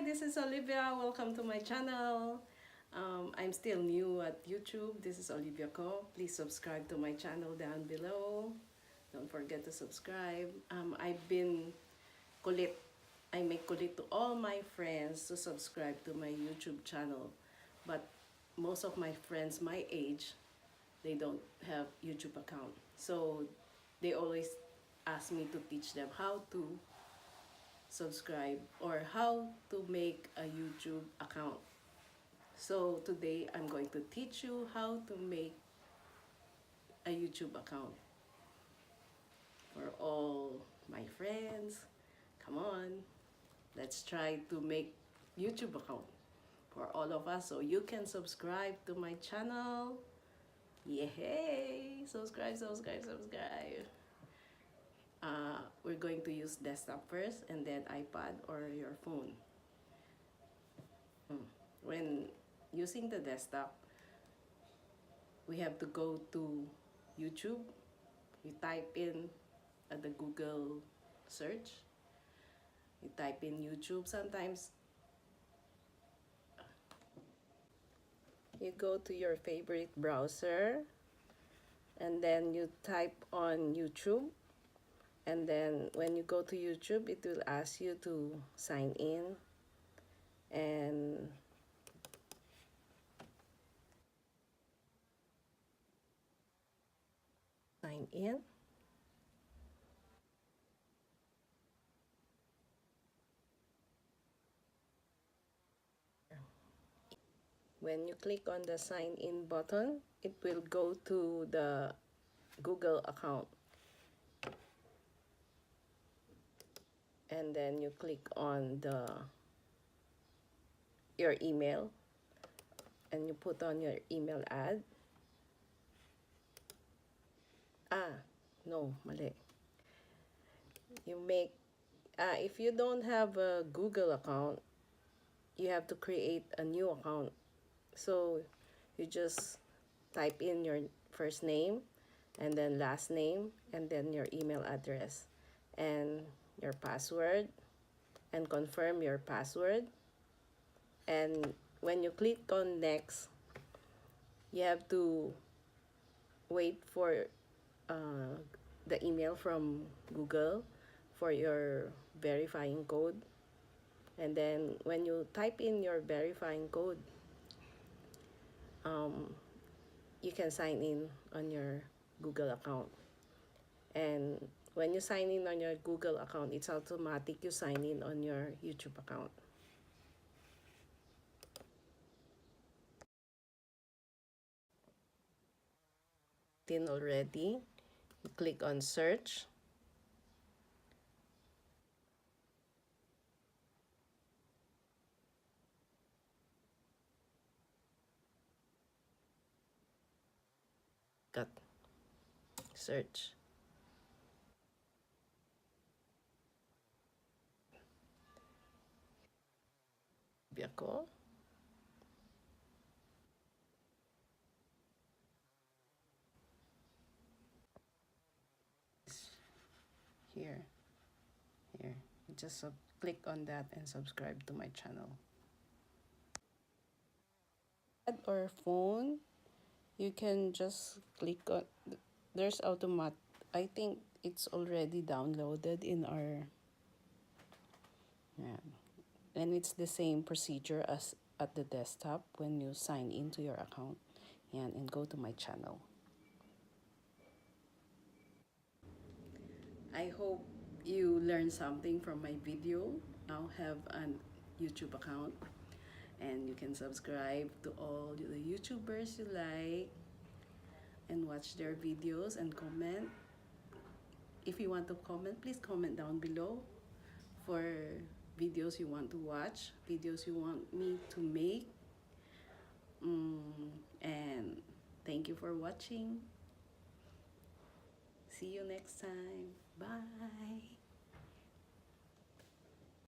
this is Olivia. Welcome to my channel. I'm still new at YouTube. This is Olivia Ko. Please subscribe to my channel down below. Don't forget to subscribe. I've been kulit. I make kulit to all my friends to subscribe to my YouTube channel. But most of my friends my age, they don't have YouTube account. So they always ask me to teach them how to subscribe or how to make a YouTube account. So today I'm going to teach you how to make a YouTube account for all my friends. Come on, let's try to make YouTube account for all of us so you can subscribe to my channel. Yay! Subscribe. We're going to use desktop first and then iPad or your phone. When using the desktop, we have to go to YouTube. You type in at the Google search. You type in YouTube. Sometimes you go to your favorite browser and then you type on YouTube. And then when you go to YouTube, it will ask you to sign in and sign in. When you click on the sign in button, it will go to the Google account. And then you click on your email and you put on your email ad. No, mali. You make, if you don't have a Google account, you have to create a new account. So you just type in your first name and then last name and then your email address and your password and confirm your password. And when you click on next, you have to wait for the email from Google for your verifying code. And then when you type in your verifying code, you can sign in on your Google account. And when you sign in on your Google account, it's automatic you sign in on your YouTube account. In already, you click on search. Got search. Biako. Here. Just click on that and subscribe to my channel. Or phone, you can just click on, there's automatic, I think it's already downloaded in our, and it's the same procedure as at the desktop when you sign into your account. And go to my channel. I hope you learned something from my video. Now have a YouTube account and you can subscribe to all the YouTubers you like and watch their videos and comment. If you want to comment, please comment down below for videos you want to watch, videos you want me to make. And thank you for watching. See you next time. Bye.